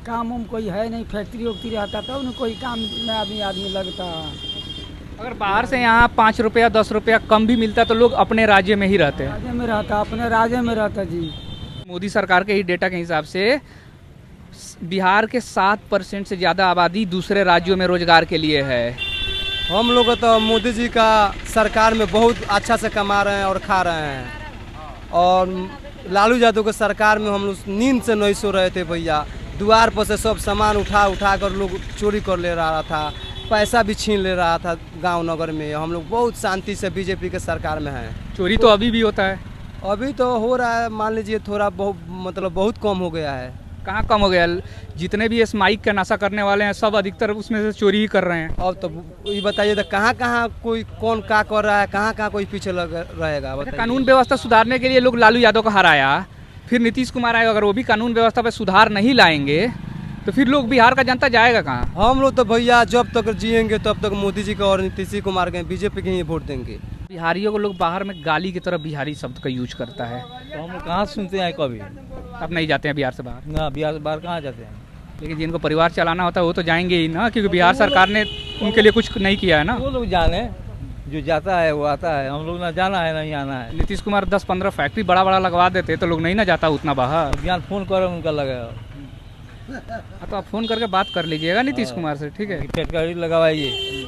काम उम कोई है नहीं, फैक्ट्री वैक्ट्री रहता तब न कोई काम में आदमी लगता। अगर बाहर से यहाँ 5 रुपया 10 रुपया कम भी मिलता तो लोग अपने राज्य में ही रहते हैं। राज्य में रहता, अपने राज्य में रहता जी। मोदी सरकार के ही डेटा के हिसाब से बिहार के 7% से ज़्यादा आबादी दूसरे राज्यों में रोजगार के लिए है। हम लोग तो मोदी जी का सरकार में बहुत अच्छा से कमा रहे हैं और खा रहे हैं, और लालू यादव के सरकार में हम लोग नींद से नहीं सो रहे थे भैया। द्वार पर से सब सामान उठा कर लोग चोरी कर ले रहा था, पैसा भी छीन ले रहा था गांव नगर में। हम लोग बहुत शांति से बीजेपी के सरकार में हैं। चोरी तो अभी भी होता है। अभी तो हो रहा है, मान लीजिए थोड़ा बहुत कम हो गया है। कहाँ कम हो गया? जितने भी इस माइक का नशा करने वाले हैं सब अधिकतर उसमें से चोरी ही कर रहे हैं। अब तो ये बताइए तो कहाँ कोई कौन क्या कर रहा है, कहाँ कोई पीछे लग रहेगा? कानून व्यवस्था सुधारने के लिए लोग लालू यादव को हराया, फिर नीतीश कुमार आए। अगर वो भी कानून व्यवस्था पे सुधार नहीं लाएंगे तो फिर लोग बिहार का जनता जाएगा कहाँ? हम लोग तो भैया जब तक जिएंगे तब तक मोदी जी का और नीतीश कुमार के बीजेपी के ही वोट देंगे। बिहारियों को लोग बाहर में गाली की तरफ बिहारी शब्द का यूज करता है। तो हम कहाँ सुनते हैं कभी? अब नहीं जाते हैं बिहार से बाहर? ना, बिहार से बाहर कहाँ जाते हैं। लेकिन जिनको परिवार चलाना होता है वो तो जाएंगे ही ना, क्योंकि बिहार सरकार ने उनके लिए कुछ नहीं किया है ना। वो लोग जाने, जो जाता है वो आता है। हम लोग ना जाना है नहीं आना है। नीतीश कुमार 10-15 फैक्ट्री बड़ा लगवा देते तो लोग नहीं ना जाता उतना बाहर। ज्ञान फोन करो उनका लगेगा। हाँ, तो आप फोन करके बात कर लीजिएगा नीतीश कुमार से, ठीक है? फैक्ट्री लगवाइए।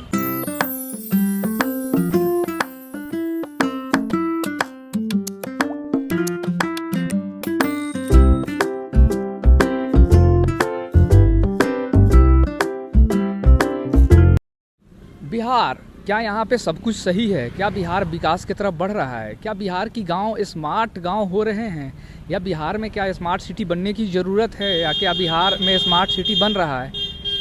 बिहार, क्या यहाँ पे सब कुछ सही है? क्या बिहार विकास की तरफ बढ़ रहा है? क्या बिहार की गांव स्मार्ट गांव हो रहे हैं? या बिहार में क्या स्मार्ट सिटी बनने की ज़रूरत है? या क्या बिहार में स्मार्ट सिटी बन रहा है?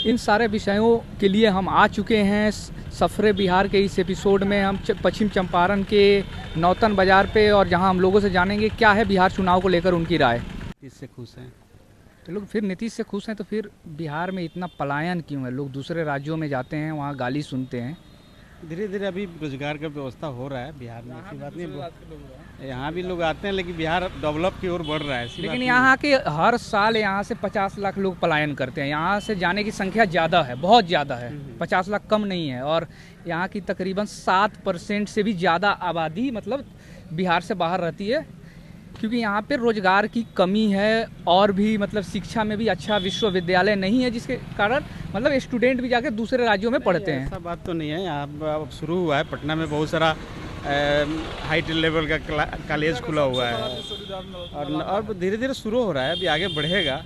इन सारे विषयों के लिए हम आ चुके हैं सफ़रे बिहार के इस एपिसोड में। हम पश्चिम चंपारण के नौतन बाज़ार पे, और जहाँ हम लोगों से जानेंगे क्या है बिहार चुनाव को लेकर उनकी राय। इससे खुश हैं तो लोग फिर नीतीश से खुश हैं, तो फिर बिहार में इतना पलायन क्यों है? लोग दूसरे राज्यों में जाते हैं, वहाँ गाली सुनते हैं। धीरे धीरे अभी रोजगार का व्यवस्था हो रहा है बिहार में, ऐसी बात नहीं। यहाँ भी लोग आते हैं लेकिन बिहार डेवलप की ओर बढ़ रहा है। लेकिन यहाँ के हर साल यहाँ से 50 लाख लोग पलायन करते हैं। यहाँ से जाने की संख्या ज़्यादा है, बहुत ज़्यादा है। 50 लाख कम नहीं है। और यहाँ की तकरीबन 7% से भी ज़्यादा आबादी मतलब बिहार से बाहर रहती है, क्योंकि यहाँ पे रोजगार की कमी है। और भी मतलब शिक्षा में भी अच्छा विश्वविद्यालय नहीं है, जिसके कारण मतलब स्टूडेंट भी जाके दूसरे राज्यों में पढ़ते हैं। ऐसा बात तो नहीं है। यहाँ अब शुरू हुआ है, पटना में बहुत सारा हाई लेवल का कॉलेज खुला हुआ है, और धीरे धीरे शुरू हो रहा है। अभी आगे बढ़ेगा।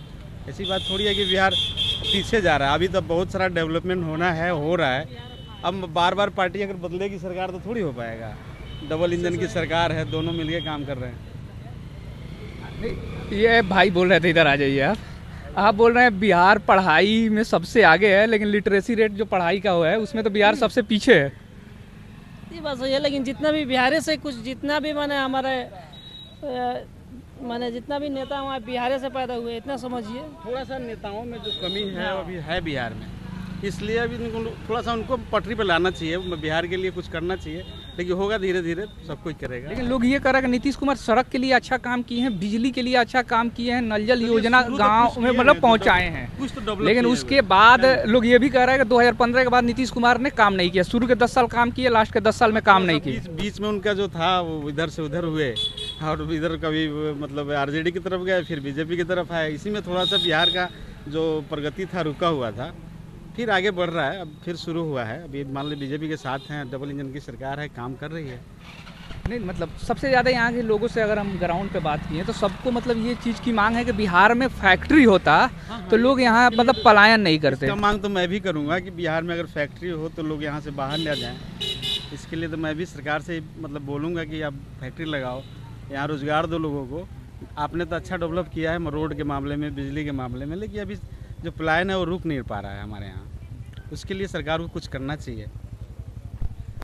ऐसी बात थोड़ी है कि बिहार पीछे जा रहा है। अभी तो बहुत सारा डेवलपमेंट होना है, हो रहा है। अब बार बार पार्टी अगर बदलेगी सरकार तो थोड़ी हो पाएगा। डबल इंजन की सरकार है, दोनों मिलकर काम कर रहे हैं। ये भाई बोल रहे थे, इधर आ जाइए आप बोल रहे हैं बिहार पढ़ाई में सबसे आगे है, लेकिन लिटरेसी रेट जो पढ़ाई का हुआ है उसमें तो बिहार सबसे पीछे है। ये बात सही है, लेकिन जितना भी बिहार से कुछ जितना भी माने हमारे माने जितना भी नेता हुआ बिहार से पैदा हुए, इतना समझिए। थोड़ा सा नेताओं में जो कमी है वो अभी है बिहार में, इसलिए अभी थोड़ा सा उनको पटरी पे लाना चाहिए। बिहार के लिए कुछ करना चाहिए, लेकिन होगा धीरे धीरे, सब कुछ करेगा। लेकिन लोग ये कह रहे हैं कि नीतीश कुमार सड़क के लिए अच्छा काम किए हैं, बिजली के लिए अच्छा काम किए हैं, नल जल योजना गांव में मतलब पहुंचाए हैं कुछ तो डेवलप। लेकिन उसके बाद लोग ये भी कह रहे हैं कि 2015 के बाद नीतीश कुमार ने काम नहीं किया। शुरू के 10 साल काम किए, लास्ट के 10 साल में काम नहीं किए। बीच में उनका जो था वो इधर से उधर हुए, और इधर कभी मतलब आरजेडी की तरफ गए, फिर बीजेपी की तरफ आए। इसी में थोड़ा सा बिहार का जो प्रगति था रुका हुआ था, फिर आगे बढ़ रहा है। अब फिर शुरू हुआ है। अभी मान ली बीजेपी के साथ हैं, डबल इंजन की सरकार है, काम कर रही है। नहीं मतलब सबसे ज़्यादा यहाँ के लोगों से अगर हम ग्राउंड पे बात किए तो सबको मतलब ये चीज़ की मांग है कि बिहार में फैक्ट्री होता तो लोग यहाँ मतलब पलायन नहीं करते। इसका मांग तो मैं भी करूँगा कि बिहार में अगर फैक्ट्री हो तो लोग यहाँ से बाहर ले जाएँ। इसके लिए तो मैं भी सरकार से मतलब बोलूँगा कि आप फैक्ट्री लगाओ, यहाँ रोज़गार दो लोगों को। आपने तो अच्छा डेवलप किया है रोड के मामले में, बिजली के मामले में, लेकिन अभी जो पलायन है वो रुक नहीं पा रहा है हमारे यहाँ। उसके लिए सरकार को कुछ करना चाहिए।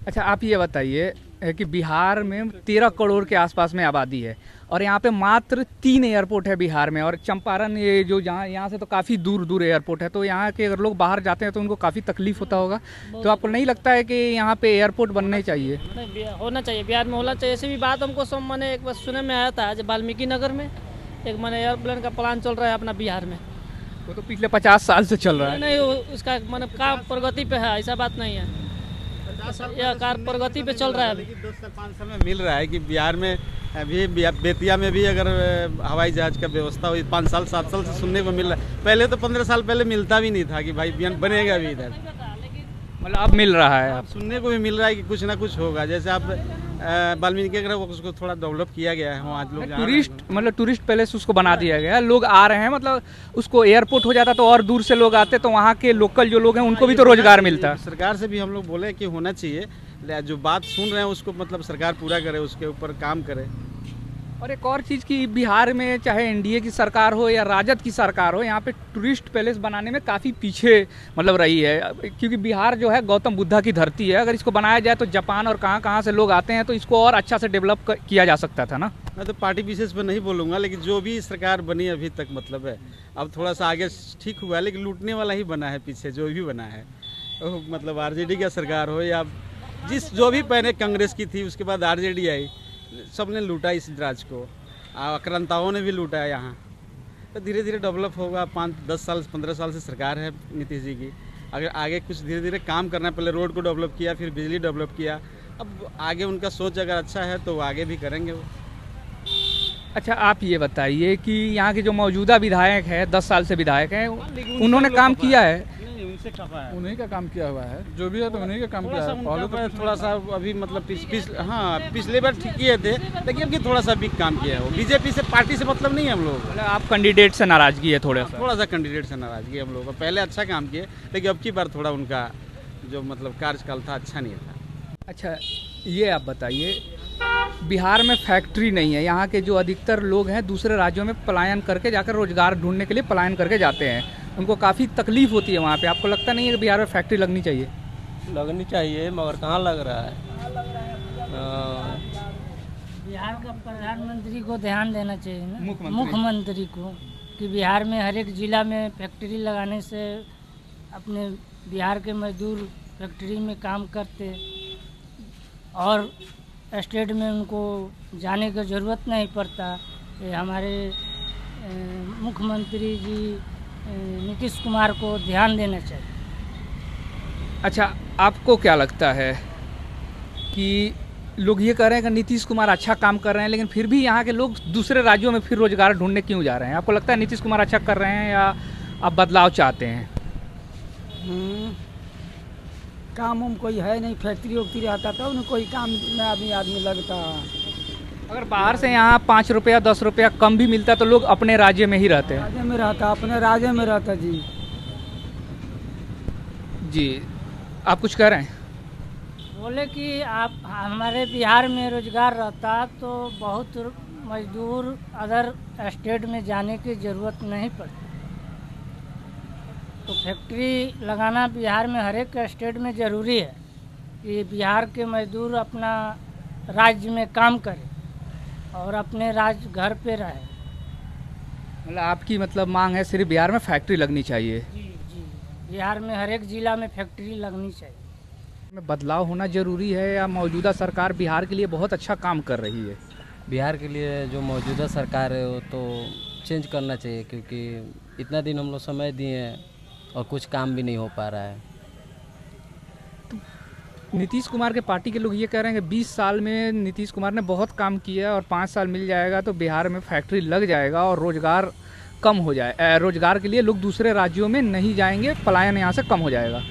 अच्छा, आप ये बताइए कि बिहार में 13 करोड़ के आसपास में आबादी है और यहाँ पे मात्र 3 एयरपोर्ट है बिहार में, और चंपारण ये जो यहाँ से तो काफ़ी दूर दूर एयरपोर्ट है। तो यहाँ के अगर लोग बाहर जाते हैं तो उनको काफ़ी तकलीफ होता होगा। तो आपको नहीं लगता है कि यहाँ पे एयरपोर्ट बनने चाहिए? नहीं, होना चाहिए, बिहार में होना चाहिए। ऐसी भी बात हमको सब मैंने एक बार सुने में आया था, जब वाल्मीकि नगर में एक मैंने एयरप्लेन का प्लान चल रहा है अपना बिहार में। वो तो पिछले 50 साल से चल रहा है। नहीं उसका मतलब काम प्रगति पे है, ऐसा बात नहीं है, यह कार प्रगति पे चल रहा है। लेकिन 2 साल 5 साल में मिल रहा है कि बिहार में अभी बेतिया में भी अगर हवाई जहाज का व्यवस्था हुई 5 साल 7 साल से सुनने को मिल रहा है। पहले तो 15 साल पहले मिलता भी नहीं था कि भाई बनेगा भी इधर, मतलब अब मिल रहा है। अब सुनने को भी मिल रहा है कि कुछ ना कुछ होगा। जैसे आप वाल्मीकि नगर उसको थोड़ा डेवलप किया गया है, वहाँ लोग टूरिस्ट पैलेस उसको बना दिया गया है, लोग आ रहे हैं, मतलब उसको एयरपोर्ट हो जाता तो और दूर से लोग आते, तो वहाँ के लोकल जो लोग हैं उनको भी तो रोजगार मिलता। सरकार से भी हम लोग बोले कि होना चाहिए, जो बात सुन रहे हैं उसको मतलब सरकार पूरा करे, उसके ऊपर काम करे। और एक और चीज़ कि बिहार में चाहे एनडीए की सरकार हो या राजद की सरकार हो, यहाँ पे टूरिस्ट पैलेस बनाने में काफ़ी पीछे मतलब रही है, क्योंकि बिहार जो है गौतम बुद्धा की धरती है। अगर इसको बनाया जाए तो जापान और कहाँ से लोग आते हैं, तो इसको और अच्छा से डेवलप किया जा सकता था ना। मैं तो पार्टी विशेष पर नहीं बोलूँगा, लेकिन जो भी सरकार बनी अभी तक मतलब है, अब थोड़ा सा आगे ठीक हुआ है, लेकिन लूटने वाला ही बना है पीछे जो भी बना है। मतलब आरजेडी का सरकार हो या जो भी पहले कांग्रेस की थी, उसके बाद आरजेडी आई, सबने लूटा इस राज्य को, आक्रांताओं ने भी लूटा है यहाँ। तो धीरे धीरे डेवलप होगा। 5-10 साल 15 साल से सरकार है नीतीश जी की, अगर आगे कुछ धीरे धीरे काम करना है। पहले रोड को डेवलप किया, फिर बिजली डेवलप किया, अब आगे उनका सोच अगर अच्छा है तो आगे भी करेंगे वो। अच्छा, आप ये बताइए कि यहाँ के जो मौजूदा विधायक है, 10 साल से विधायक हैं, उन्होंने काम किया है? उन्हीं का काम किया हुआ है, जो भी है तो उन्हीं का काम किया है। पहले तो थोड़ा सा अभी मतलब पिछले बार ठीक किए थे, लेकिन अब थोड़ा सा भी काम किया है वो। बीजेपी से पार्टी से मतलब नहीं है हम लोग। मतलब आप कैंडिडेट से नाराजगी है थोड़ा सा कैंडिडेट से नाराजगी हम लोग को। पहले अच्छा काम किए, लेकिन अब की बार थोड़ा उनका जो मतलब कार्यकाल था अच्छा नहीं था। अच्छा, ये आप बताइए, बिहार में फैक्ट्री नहीं है, यहाँ के जो अधिकतर लोग हैं दूसरे राज्यों में पलायन करके जाकर रोजगार ढूंढने के लिए पलायन करके जाते हैं, उनको काफ़ी तकलीफ होती है वहाँ पे। आपको लगता नहीं है कि बिहार में फैक्ट्री लगनी चाहिए? लगनी चाहिए, मगर कहाँ लग रहा है। बिहार का प्रधानमंत्री को ध्यान देना चाहिए ना, मुख्यमंत्री को, कि बिहार में हर एक जिला में फैक्ट्री लगाने से अपने बिहार के मजदूर फैक्ट्री में काम करते और स्टेट में उनको जाने की ज़रूरत नहीं पड़ता। ये हमारे मुख्यमंत्री जी नीतीश कुमार को ध्यान देना चाहिए। अच्छा, आपको क्या लगता है कि लोग ये कह रहे हैं कि नीतीश कुमार अच्छा काम कर रहे हैं, लेकिन फिर भी यहाँ के लोग दूसरे राज्यों में फिर रोजगार ढूंढने क्यों जा रहे हैं? आपको लगता है नीतीश कुमार अच्छा कर रहे हैं या आप बदलाव चाहते हैं? काम उम कोई है नहीं, फैक्ट्री वैक्ट्री रहता तब ना कोई काम में आदमी लगता। अगर बाहर से यहाँ 5 रुपया 10 रुपया कम भी मिलता तो लोग अपने राज्य में ही रहते हैं। राज्य में रहता, अपने राज्य में रहता। जी, आप कुछ कह रहे हैं? बोले कि आप हमारे बिहार में रोजगार रहता तो बहुत मजदूर अदर स्टेट में जाने की ज़रूरत नहीं पड़ती। तो फैक्ट्री लगाना बिहार में हर एक स्टेट में ज़रूरी है कि बिहार के मजदूर अपना राज्य में काम करें और अपने राज्य घर पे रहे। मतलब आपकी मतलब मांग है सिर्फ बिहार में फैक्ट्री लगनी चाहिए? जी, बिहार में हर एक ज़िला में फैक्ट्री लगनी चाहिए। में बदलाव होना ज़रूरी है या मौजूदा सरकार बिहार के लिए बहुत अच्छा काम कर रही है? बिहार के लिए जो मौजूदा सरकार है वो तो चेंज करना चाहिए, क्योंकि इतना दिन हम लोग समय दिए हैं और कुछ काम भी नहीं हो पा रहा है। तो नीतीश कुमार के पार्टी के लोग ये कह रहे हैं कि 20 साल में नीतीश कुमार ने बहुत काम किया और 5 साल मिल जाएगा तो बिहार में फैक्ट्री लग जाएगा और रोजगार कम हो जाए, रोजगार के लिए लोग दूसरे राज्यों में नहीं जाएंगे, पलायन यहाँ से कम हो जाएगा।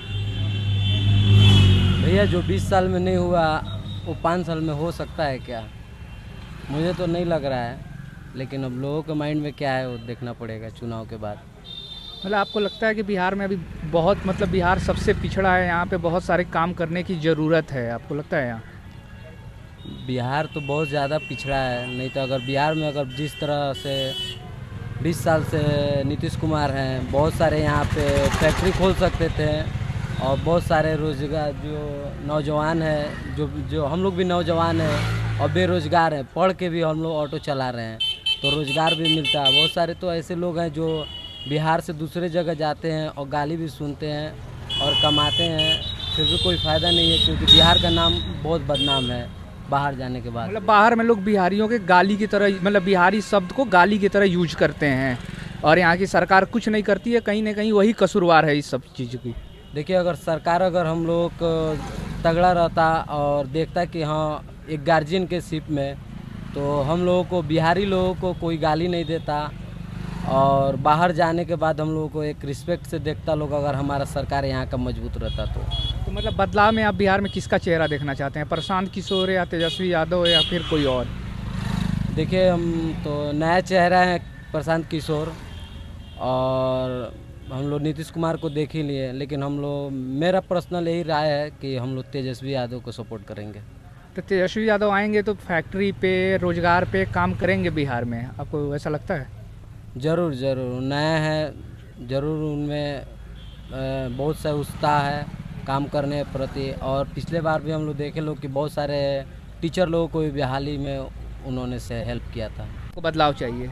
भैया, जो 20 साल में नहीं हुआ वो 5 साल में हो सकता है क्या? मुझे तो नहीं लग रहा है, लेकिन अब लोगों के माइंड में क्या है वो देखना पड़ेगा चुनाव के बाद। मतलब आपको लगता है कि बिहार में अभी बहुत मतलब बिहार सबसे पिछड़ा है, यहाँ पे बहुत सारे काम करने की ज़रूरत है, आपको लगता है? यहाँ बिहार तो बहुत ज़्यादा पिछड़ा है, नहीं तो अगर बिहार में अगर जिस तरह से 20 साल से नीतीश कुमार हैं, बहुत सारे यहाँ पे फैक्ट्री खोल सकते थे और बहुत सारे रोजगार, जो नौजवान हैं, जो हम लोग भी नौजवान हैं और बेरोज़गार हैं, पढ़ के भी हम लोग ऑटो चला रहे हैं तो रोज़गार भी मिलता है। बहुत सारे तो ऐसे लोग हैं जो बिहार से दूसरे जगह जाते हैं और गाली भी सुनते हैं और कमाते हैं, फिर भी कोई फ़ायदा नहीं है, क्योंकि बिहार का नाम बहुत बदनाम है बाहर जाने के बाद। मतलब बाहर में लोग बिहारियों के गाली की तरह, मतलब बिहारी शब्द को गाली की तरह यूज करते हैं, और यहाँ की सरकार कुछ नहीं करती है, कहीं ना कहीं वही कसूरवार है इस सब चीज़ की। देखिए, अगर सरकार अगर हम लोग को तगड़ा रहता और देखता कि हाँ एक गार्जियन के शिप में, तो हम लोगों को, बिहारी लोगों को कोई गाली नहीं देता और बाहर जाने के बाद हम लोगों को एक रिस्पेक्ट से देखता लोग, अगर हमारा सरकार यहाँ का मजबूत रहता तो मतलब बदलाव में आप बिहार में किसका चेहरा देखना चाहते हैं? प्रशांत किशोर या तेजस्वी यादव या फिर कोई और? देखिए, हम तो नया चेहरा है प्रशांत किशोर, और हम लोग नीतीश कुमार को देख ही लिए, लेकिन हम लोग, मेरा पर्सनल यही राय है कि हम लोग तेजस्वी यादव को सपोर्ट करेंगे। तो तेजस्वी यादव आएंगे तो फैक्ट्री पे, रोजगार पे काम करेंगे बिहार में, आपको ऐसा लगता है? ज़रूर ज़रूर, नया है, ज़रूर उनमें बहुत सा उत्साह है काम करने के प्रति। और पिछले बार भी हम लोग देखे लोग कि बहुत सारे टीचर लोगों को भी बहाली में उन्होंने से हेल्प किया था। को बदलाव चाहिए।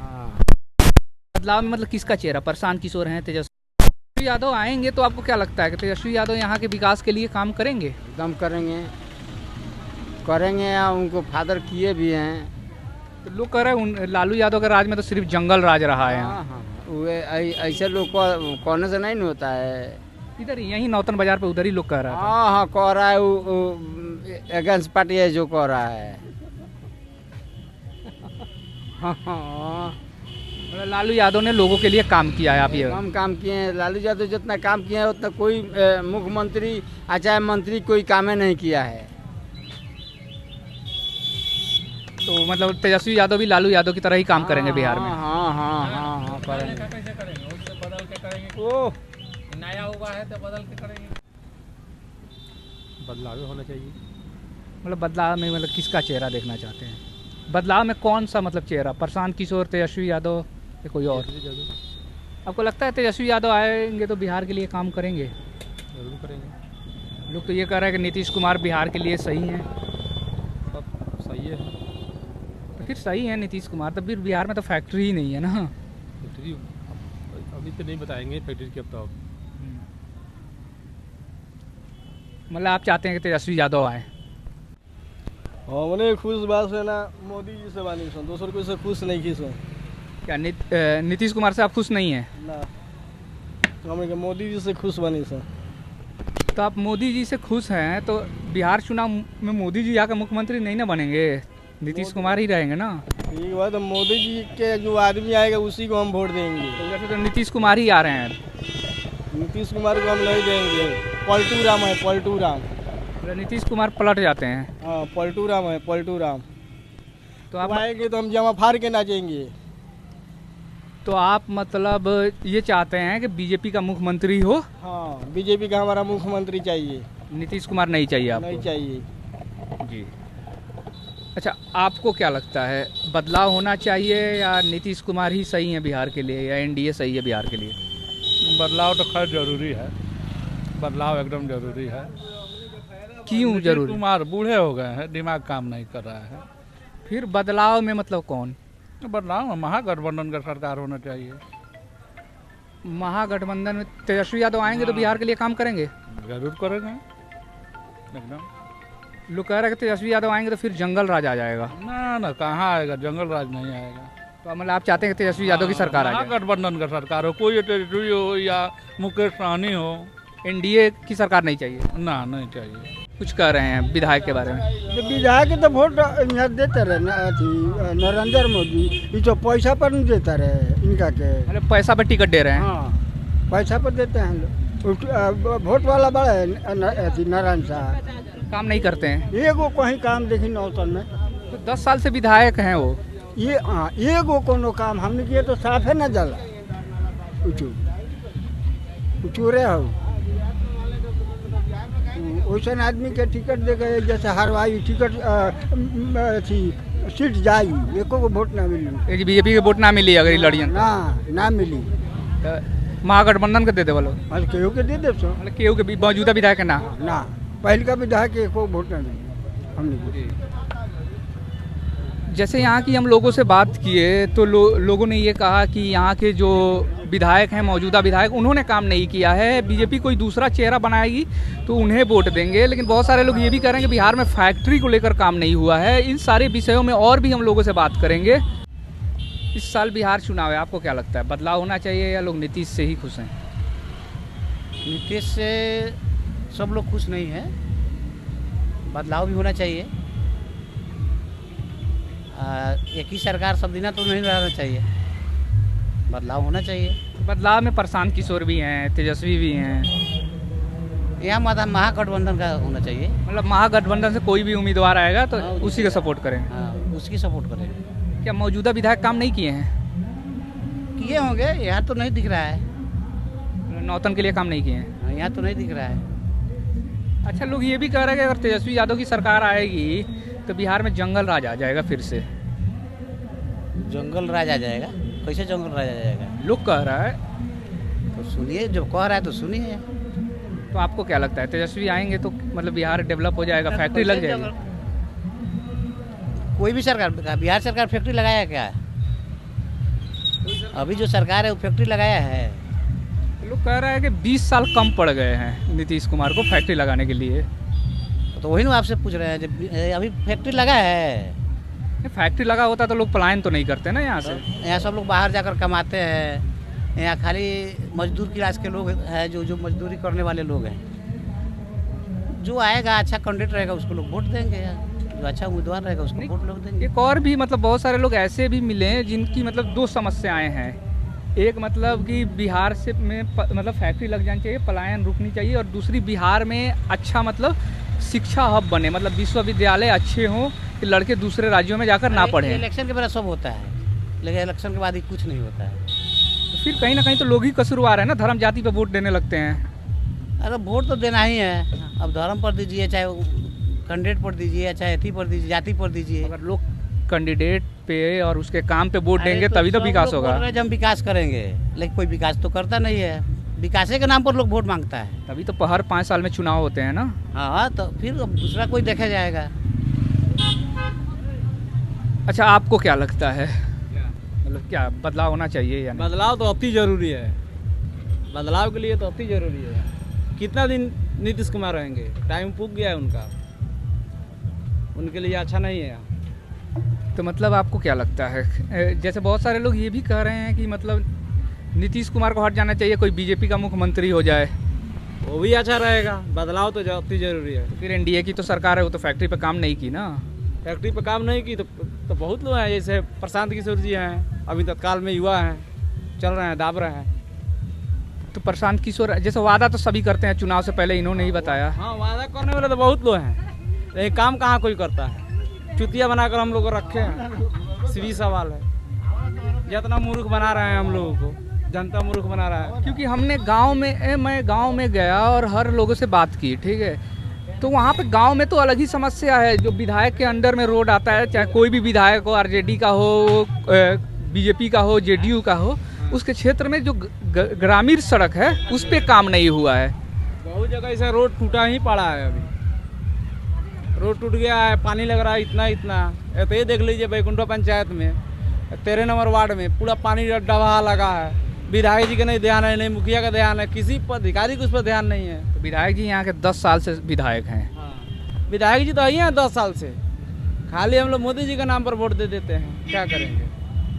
बदलाव में मतलब किसका चेहरा? प्रशांत किशोर हैं, तेजस्वी यादव आएंगे तो आपको क्या लगता है कि तेजस्वी यादव यहाँ के विकास के लिए काम करेंगे? एकदम करेंगे या उनको फादर किए भी हैं। तो लोग कह रहे हैं लालू यादव के राज में तो सिर्फ जंगल राज रहा है। हाँ, वे ऐसे लोग को कहने से नहीं होता है। इधर यही नौतन बाजार पे उधर ही लोग कह रहा है। हाँ, कह रहा है अगेंस्ट पार्टी है जो कह रहा है। मतलब लालू यादव ने लोगों के लिए काम किया है, आप ये काम किए हैं। लालू यादव जितना काम किए हैं उतना कोई मुख्यमंत्री चाहे मंत्री कोई काम नहीं किया है। तो मतलब तेजस्वी यादव भी लालू यादव की तरह ही काम करेंगे बिहार में? हाँ करेंगे। ओह, नया हुआ है तो बदल के करेंगे। बदलाव होना चाहिए। मतलब बदलाव में मतलब किसका चेहरा देखना चाहते हैं? बदलाव में कौन सा मतलब चेहरा? प्रशांत किशोर, तेजस्वी यादव या कोई और? आपको लगता है तेजस्वी यादव आएंगे तो बिहार के लिए काम करेंगे? जरूर करेंगे। लोग तो ये कह रहे हैं कि नीतीश कुमार बिहार के लिए सही हैं। सही है, तो फिर सही है नीतीश कुमार, तो फिर बिहार में तो फैक्ट्री ही नहीं है ना। फैक्ट्री अभी तो नहीं बताएंगे फैक्ट्री की, अब तो मतलब आप चाहते हैं कि तेजस्वी यादव आए? हमने खुश बात से ना मोदी जी से बानी सुन, दूसर कोई से खुश नहीं की सुन। क्या नीतीश कुमार से आप खुश नहीं हैं? ना, हमने मोदी जी से खुश बनी सुन। तो आप मोदी जी से खुश हैं तो बिहार चुनाव में मोदी जी यहाँ का मुख्यमंत्री नहीं ना बनेंगे, नीतीश कुमार ही रहेंगे ना? ठीक बात है, मोदी जी के जो आदमी आएगा उसी को हम वोट देंगे। तो वैसे तो नीतीश कुमार ही आ रहे हैं। नीतीश कुमार को हम नहीं देंगे, पलटू राम है, पलटू राम। नीतीश कुमार पलट जाते हैं? हाँ, पलटू राम है, पलटू राम। तो आप आएंगे तो हम जमा फाड़ के नाचेंगे। तो आप मतलब ये चाहते हैं कि बीजेपी का मुख्यमंत्री हो? हाँ, बीजेपी का हमारा मुख्यमंत्री चाहिए, नीतीश कुमार नहीं चाहिए आपको? नहीं चाहिए जी। अच्छा, आपको क्या लगता है बदलाव होना चाहिए या नीतीश कुमार ही सही है बिहार के लिए, या एनडीए सही है बिहार के लिए? बदलाव तो खैर जरूरी है, बदलाव एकदम जरूरी है। क्यों जरूरी? कुमार बूढ़े हो गए हैं, दिमाग काम नहीं कर रहा है। फिर बदलाव में मतलब कौन? बदलाव में महागठबंधन का सरकार होना चाहिए। महागठबंधन में तेजस्वी यादव आएंगे तो बिहार के लिए काम करेंगे? जरूर करेंगे एकदम। लोग कह रहे हैं कि तेजस्वी यादव आएंगे तो फिर जंगल राज आ जाएगा। ना, कहाँ आएगा, जंगल राज नहीं आएगा। तो मतलब आप चाहते हैं कि तेजस्वी यादव की सरकार आ जाए? महागठबंधन का सरकार हो, कोई तेजस्वी हो या मुकेश सहनी हो, एनडीए की सरकार नहीं चाहिए? ना, नहीं चाहिए। कुछ कह रहे हैं विधायक के बारे में? विधायक तो वोट यहाँ देते रहे नरेंद्र मोदी, ये तो पैसा पर नहीं देता रहे इनका के। मतलब पैसा पर टिकट दे रहे हैं? हाँ, पैसा पर देते हैं लोग। वोट वाला बड़ा है नारायण साहब, काम नहीं करते हैं? एगो कहीं काम देखी नौतन में। तो 10 साल से विधायक हैं वो। ये हाँ, एगो कोनो काम हमने किए तो साफ है ना जला उचूरे हो। वैसे आदमी के टिकट दे गए, जैसे हरवाई टिकट अथी सीट जाई, एको को वोट ना मिली। बीजेपी के वोट ना मिली अगर लड़ियन? ना मिली। महागठबंधन के दे दे वालों? केहू के दे दे सो, मतलब केहू के मौजूदा विधायक ना? पहले का विधायक एको वोट ना मिली हमने। जैसे यहाँ की हम लोगों से बात किए तो लोगों ने ये कहा कि यहाँ के जो विधायक हैं, मौजूदा विधायक, उन्होंने काम नहीं किया है, बीजेपी कोई दूसरा चेहरा बनाएगी तो उन्हें वोट देंगे। लेकिन बहुत सारे लोग ये भी कह रहे हैं कि बिहार में फैक्ट्री को लेकर काम नहीं हुआ है। इन सारे विषयों में और भी हम लोगों से बात करेंगे। इस साल बिहार चुनाव है, आपको क्या लगता है बदलाव होना चाहिए या लोग नीतीश से ही खुश हैं? नीतीश से सब लोग खुश नहीं हैं, बदलाव भी होना चाहिए। एक ही सरकार सब दिन तो नहीं रहना चाहिए, बदलाव होना चाहिए। बदलाव में प्रशांत किशोर भी हैं, तेजस्वी भी हैं, यहाँ महागठबंधन का होना चाहिए। मतलब महागठबंधन से कोई भी उम्मीदवार आएगा तो हाँ, उसी का सपोर्ट करेंगे। हाँ, उसकी सपोर्ट करेंगे। क्या मौजूदा विधायक काम नहीं किए हैं? किए होंगे, यहाँ तो नहीं दिख रहा है। नौतन के लिए काम नहीं किए हैं? यहाँ तो नहीं दिख रहा है। अच्छा, लोग ये भी कह रहे हैं कि अगर तेजस्वी यादव की सरकार आएगी तो बिहार में जंगल राज आ जाएगा फिर से। जंगल राज आ जाएगा? कैसे जंगल राज आ जाएगा? लोग कह रहा है। तो सुनिए, जो कह रहा है तो सुनिए। तो आपको क्या लगता है तेजस्वी आएंगे तो मतलब बिहार डेवलप हो जाएगा, फैक्ट्री लग जाएगी? कोई भी सरकार, बिहार सरकार फैक्ट्री लगाया है क्या? अभी जो सरकार है वो फैक्ट्री लगाया है। लोग कह रहे हैं कि 20 साल कम पड़ गए हैं नीतीश कुमार को फैक्ट्री लगाने के लिए। तो वही ना आपसे पूछ रहे हैं, जब अभी फैक्ट्री लगा है। फैक्ट्री लगा होता तो लोग पलायन तो नहीं करते ना यहाँ से। यहाँ सब लोग बाहर जाकर कमाते हैं, यहाँ खाली मजदूर क्लास के लोग हैं, जो मजदूरी करने वाले लोग हैं। जो आएगा अच्छा कैंडिडेट रहेगा उसको लोग वोट देंगे, जो अच्छा उम्मीदवार रहेगा उसको वोट लोग देंगे। एक और भी मतलब बहुत सारे लोग ऐसे भी मिले हैं जिनकी मतलब दो समस्याएं हैं। एक मतलब कि बिहार से में मतलब फैक्ट्री लग जानी चाहिए, पलायन रुकनी चाहिए, और दूसरी बिहार में अच्छा मतलब शिक्षा हब बने, मतलब विश्वविद्यालय अच्छे हों कि लड़के दूसरे राज्यों में जाकर ना पढ़ें। इलेक्शन के बाद सब होता है, लेकिन इलेक्शन के बाद ही कुछ नहीं होता है। तो फिर कहीं ना कहीं तो लोग ही कसूरवार है ना, धर्म जाति पे वोट देने लगते हैं। अरे वोट तो देना ही है, अब धर्म पर दीजिए, चाहे कैंडिडेट पर दीजिए, चाहे अथी पर दीजिए, जाति पर दीजिए। अगर लोग कैंडिडेट पे और उसके काम पे वोट देंगे तभी तो विकास होगा। हम विकास करेंगे, लेकिन कोई विकास तो करता नहीं है। विकासे के नाम पर लोग वोट मांगता है। तभी तो हर 5 साल में चुनाव होते हैं ना। हाँ, तो फिर अब दूसरा कोई देखा जाएगा। अच्छा, आपको क्या लगता है मतलब क्या बदलाव होना चाहिए या नहीं? बदलाव तो अति जरूरी है, बदलाव के लिए तो अति जरूरी है। कितना दिन नीतीश कुमार रहेंगे? टाइम पुग गया है उनका, उनके लिए अच्छा नहीं है। तो मतलब आपको क्या लगता है, जैसे बहुत सारे लोग ये भी कह रहे हैं कि मतलब नीतीश कुमार को हट जाना चाहिए, कोई बीजेपी का मुख्यमंत्री हो जाए, वो भी अच्छा रहेगा। बदलाव तो अति जरूरी है। फिर एनडीए की तो सरकार है, वो तो फैक्ट्री पे काम नहीं की ना। फैक्ट्री पे काम नहीं की तो बहुत लोग हैं, जैसे प्रशांत किशोर जी हैं, अभी तत्काल में युवा हैं, चल रहे हैं, दाब रहे हैं। तो प्रशांत किशोर जैसे वादा तो सभी करते हैं, चुनाव से पहले इन्होंने ही बताया। हाँ, वादा करने वाले तो बहुत लोग हैं, लेकिन काम कहाँ कोई करता है। चुतिया बनाकर हम लोग को रखे हैं, सीधी सवाल है। जितना मूर्ख बना रहे हैं हम लोगों को, जनता मूर्ख बना रहा है। क्योंकि हमने मैं गांव में गया और हर लोगों से बात की, ठीक है, तो वहाँ पे गांव में तो अलग ही समस्या है। जो विधायक के अंडर में रोड आता है, चाहे कोई भी विधायक हो, आरजेडी का हो, बीजेपी का हो, जेडीयू का हो, उसके क्षेत्र में जो ग्रामीण सड़क है उस पे काम नहीं हुआ है। बहुत जगह ऐसा रोड टूटा ही पड़ा है। अभी रोड टूट गया है, पानी लग रहा है इतना। तो ये देख लीजिए बैकुंठा पंचायत में 13 नंबर वार्ड में पूरा पानी डबहा लगा है। विधायक जी का नहीं ध्यान है, नहीं मुखिया का ध्यान है, किसी पदाधिकारी को उस पर ध्यान नहीं है। तो विधायक जी यहाँ के 10 साल से विधायक हैं। हाँ, विधायक जी तो आई हैं 10 साल से, खाली हम लोग मोदी जी के नाम पर वोट दे देते हैं, क्या करेंगे।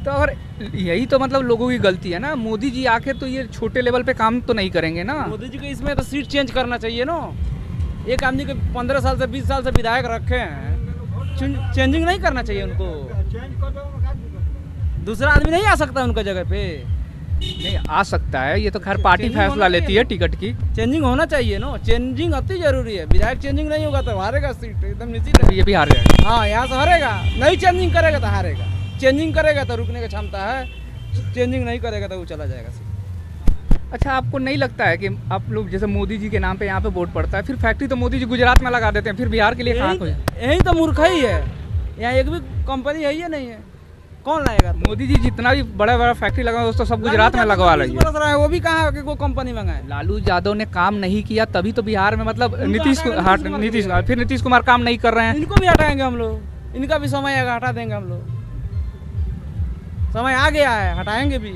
तो अगर यही तो मतलब लोगों की गलती है ना, मोदी जी आके तो ये छोटे लेवल पे काम तो नहीं करेंगे ना। मोदी जी को इसमें तो सीट चेंज करना चाहिए ना। एक आदमी को 15 साल से 20 साल से विधायक रखे हैं, चेंजिंग नहीं करना चाहिए उनको। दूसरा आदमी नहीं आ सकता उनका जगह पे। नहीं आ सकता है, ये तो खैर पार्टी फैसला लेती है टिकट की। चेंजिंग होना चाहिए ना, चेंजिंग अति जरूरी है। विधायक चेंजिंग नहीं होगा तो हारेगा सीट, एकदम निश्चित है। ये भी हार जाएगा। हाँ, यहाँ से हारेगा। नहीं चेंजिंग करेगा तो हारेगा, चेंजिंग करेगा तो रुकने की क्षमता है, चेंजिंग नहीं करेगा तो वो चला जाएगा सीट। अच्छा, आपको नहीं लगता है कि आप लोग जैसे मोदी जी के नाम पे यहाँ पे वोट पड़ता है, फिर फैक्ट्री तो मोदी जी गुजरात में लगा देते हैं, फिर बिहार के लिए कहाँ कोई? यही तो मूर्खाई है। यहाँ एक भी कंपनी है ही नहीं है, कौन लाएगा? मोदी जी जितना भी बड़ा बड़ा फैक्ट्री लगा दोस्तों सब गुजरात में लगवा रही है, वो भी कहाँ कि कोई कंपनी मंगाए। लालू यादव ने काम नहीं किया तभी तो बिहार में मतलब नीतीश फिर नीतीश कुमार काम नहीं कर रहे हैं। इनको भी हटाएंगे हम लोग, इनका भी समय आएगा, हटा देंगे हम लोग। समय आ गया है, हटाएंगे भी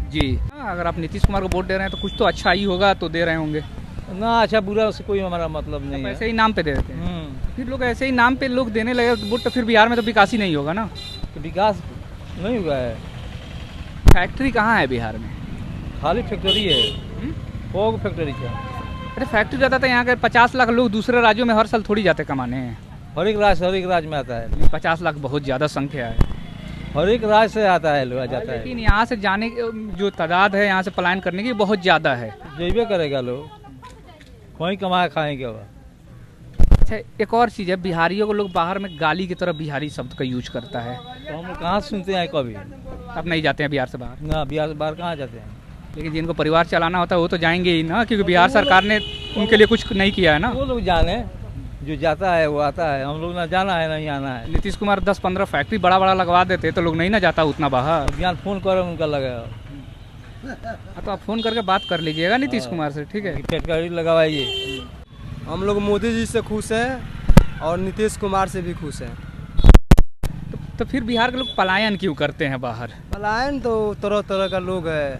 जी। अगर आप नीतीश कुमार को वोट दे रहे हैं तो कुछ तो अच्छा ही होगा तो दे रहे होंगे ना। अच्छा बुरा उससे कोई हमारा मतलब नहीं है, ऐसे ही नाम पे दे देते हैं। फिर लोग ऐसे ही नाम पे लोग देने लगे वोट, तो फिर बिहार में तो विकास ही नहीं होगा ना। तो विकास नहीं हुआ है, फैक्ट्री कहाँ है बिहार में? खाली फैक्ट्री है, फोग फैक्ट्री है। अरे फैक्ट्री रहता था यहाँ के 50 लाख लोग दूसरे राज्यों में हर साल थोड़ी जाते कमाने हैं। हर एक राज्य में आता है। 50 लाख बहुत ज़्यादा संख्या है। हर एक राज्य से आता है, लोग जाता है। लेकिन यहाँ से जाने जो तादाद है यहाँ से पलायन करने की बहुत ज़्यादा है। जैबे करेगा लोग, वहीं कमा खाएंगे। अच्छा, एक और चीज़ है, बिहारियों को लोग बाहर में गाली की तरह बिहारी शब्द का यूज करता है। तो हम लोग कहाँ सुनते हैं कभी? अब नहीं जाते हैं बिहार से बाहर? ना, बिहार से बाहर कहाँ जाते हैं। लेकिन जिनको परिवार चलाना होता है वो तो जाएंगे ही ना, क्योंकि बिहार सरकार ने उनके लिए कुछ नहीं किया है ना। वो लोग जाने, जो जाता है वो आता है। हम लोग ना जाना है नहीं आना है। नीतीश कुमार 10-15 फैक्ट्री बड़ा बड़ा लगवा देते तो लोग नहीं ना जाता उतना बाहर। अभियान फोन करो उनका लगेगा। तो आप फोन करके बात कर लीजिएगा नीतीश कुमार से, ठीक है? फैक्ट्री लगवाइए। हम लोग मोदी जी से खुश हैं और नीतीश कुमार से भी खुश हैं। तो फिर बिहार के लोग पलायन क्यों करते हैं बाहर? पलायन तो तरह तरह का लोग है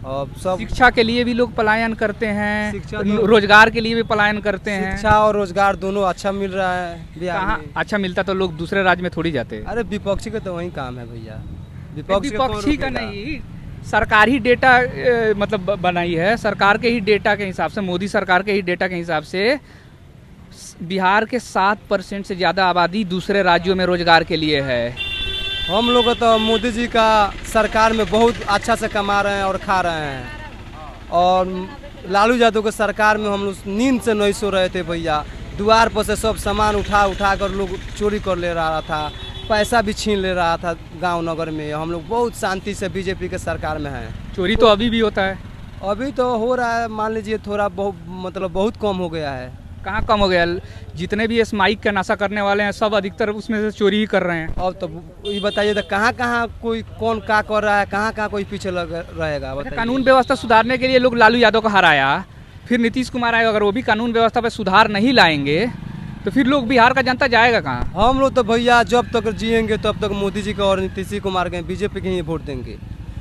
और सब। शिक्षा के लिए भी लोग पलायन करते हैं, शिक्षा तो- रोजगार के लिए भी पलायन करते हैं। शिक्षा और रोजगार दोनों अच्छा मिल रहा है बिहार कहाँ में। अच्छा मिलता तो लोग दूसरे राज्य में थोड़ी जाते। अरे विपक्षी का तो वही काम है भैया। विपक्षी का नहीं, सरकार ही डेटा मतलब बनाई है। सरकार के ही डेटा के हिसाब से, मोदी सरकार के ही डेटा के हिसाब से बिहार के 7% से ज़्यादा आबादी दूसरे राज्यों में रोजगार के लिए है। हम लोग तो मोदी जी का सरकार में बहुत अच्छा से कमा रहे हैं और खा रहे हैं। और लालू यादव के सरकार में हम लोग नींद से नहीं सो रहे थे भैया। द्वार पर से सब सामान उठा कर लोग चोरी कर ले रहा था, पैसा भी छीन ले रहा था गांव नगर में। हम लोग बहुत शांति से बीजेपी के सरकार में हैं। चोरी तो अभी भी होता है? अभी तो हो रहा है, मान लीजिए थोड़ा बहुत कम हो गया है। कहाँ कम हो गया? जितने भी इस माइक का नशा करने वाले हैं सब अधिकतर उसमें से चोरी ही कर रहे हैं। अब तो ये बताइए, तो कहाँ कहाँ कोई कौन क्या कर रहा है, कहाँ कहाँ कोई पीछे लग रहेगा? कानून व्यवस्था सुधारने के लिए लोग लालू यादव को हराया, फिर नीतीश कुमार आए। अगर वो भी कानून व्यवस्था पर सुधार नहीं लाएंगे तो फिर लोग, बिहार का जनता जाएगा कहाँ? हम लोग तो भैया जब तक जिएंगे तब तक मोदी जी का और नीतीश कुमार के, बीजेपी के ही वोट देंगे।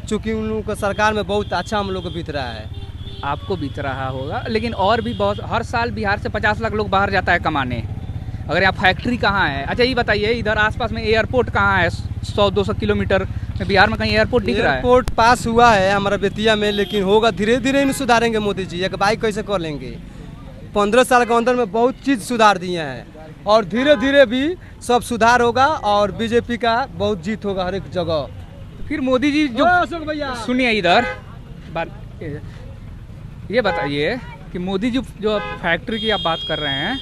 चूँकि उन लोगों का सरकार में बहुत अच्छा हम लोग को बीत रहा है। आपको बीत रहा होगा, लेकिन और भी बहुत, हर साल बिहार से 50 लाख लोग बाहर जाता है कमाने। अगर यहाँ फैक्ट्री कहाँ है? अच्छा ये बताइए, इधर आसपास में एयरपोर्ट कहाँ है? 100-200 किलोमीटर में बिहार में कहीं एयरपोर्ट दिख रहा है? एयरपोर्ट पास हुआ है हमारा बेतिया में, लेकिन होगा धीरे धीरे इन सुधारेंगे मोदी जी। एक बाइक कैसे कर लेंगे? 15 साल के अंदर में बहुत चीज़ सुधार दिए हैं और धीरे धीरे भी सब सुधार होगा और बीजेपी का बहुत जीत होगा हर एक जगह। फिर मोदी जी जो, सुनिए इधर बात, ये बताइए कि मोदी जी जो फैक्ट्री की आप बात कर रहे हैं,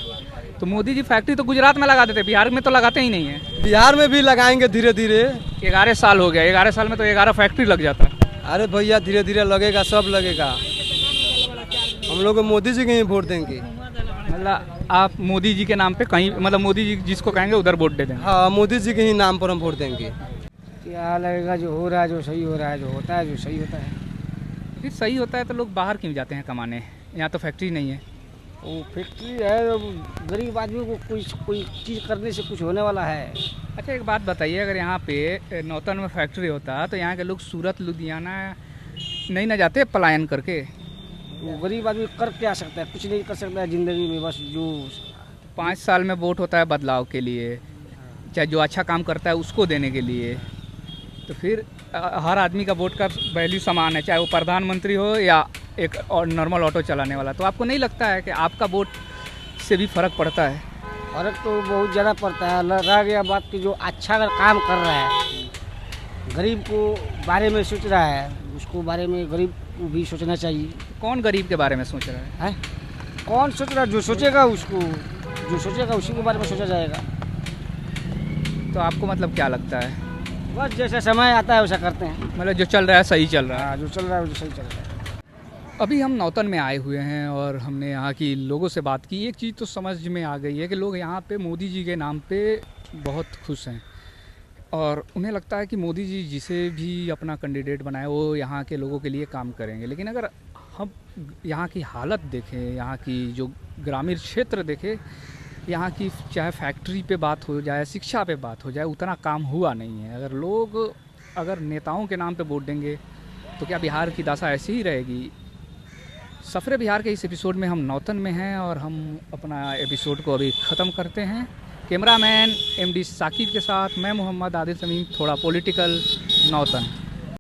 तो मोदी जी फैक्ट्री तो गुजरात में लगा देते, बिहार में तो लगाते ही नहीं है। बिहार में भी लगाएंगे धीरे धीरे। 11 साल हो गया, 11 साल में तो 11 फैक्ट्री लग जाता। अरे भैया धीरे धीरे लगेगा, सब लगेगा। हम लोग मोदी जी के ही वोट देंगे। मतलब आप मोदी जी के नाम पे कहीं, मतलब मोदी जी जिसको कहेंगे उधर वोट दे देंगे? हाँ, मोदी जी के ही नाम पर हम वोट देंगे। क्या लगेगा? जो हो रहा है, जो सही हो रहा है, जो होता है, जो सही होता है। फिर सही होता है तो लोग बाहर क्यों जाते हैं कमाने? यहाँ तो फैक्ट्री नहीं है। वो फैक्ट्री है, गरीब आदमी को कोई चीज़ करने से कुछ होने वाला है? अच्छा एक बात बताइए, अगर यहाँ पे नौतन में फैक्ट्री होता तो यहाँ के लोग सूरत लुधियाना नहीं ना जाते पलायन करके? वो गरीब आदमी कर क्या सकता है? कुछ नहीं कर सकता है ज़िंदगी में। बस जो 5 साल में वोट होता है बदलाव के लिए, चाहे जो अच्छा काम करता है उसको देने के लिए। तो फिर हर आदमी का वोट का वैल्यू समान है, चाहे वो प्रधानमंत्री हो या एक और नॉर्मल ऑटो चलाने वाला। तो आपको नहीं लगता है कि आपका वोट से भी फ़र्क पड़ता है? फर्क तो बहुत ज़्यादा पड़ता है। रह गया बात कि जो अच्छा अगर काम कर रहा है, गरीब को बारे में सोच रहा है, उसको बारे में गरीब को भी सोचना चाहिए। कौन गरीब के बारे में सोच रहा है? कौन सोच रहा है? जो सोचेगा उसको, जो सोचेगा उसी के बारे में सोचा जाएगा। तो आपको मतलब क्या लगता है? बस जैसा समय आता है वैसा करते हैं। मतलब जो चल रहा है सही चल रहा है? हाँ, जो चल रहा है वो सही चल रहा है। अभी हम नौतन में आए हुए हैं और हमने यहाँ की लोगों से बात की। एक चीज़ तो समझ में आ गई है कि लोग यहाँ पे मोदी जी के नाम पे बहुत खुश हैं और उन्हें लगता है कि मोदी जी जिसे भी अपना कैंडिडेट बनाए वो यहाँ के लोगों के लिए काम करेंगे। लेकिन अगर हम यहाँ की हालत देखें, यहाँ की जो ग्रामीण क्षेत्र देखें, यहाँ की चाहे फैक्ट्री पे बात हो जाए, शिक्षा पे बात हो जाए, उतना काम हुआ नहीं है। अगर नेताओं के नाम पे वोट देंगे तो क्या बिहार की दशा ऐसी ही रहेगी? सफ़रे बिहार के इस एपिसोड में हम नौतन में हैं और हम अपना एपिसोड को अभी ख़त्म करते हैं। कैमरामैन MD साकिब के साथ मैं मोहम्मद आदिल तमीम, थोड़ा पॉलिटिकल, नौतन।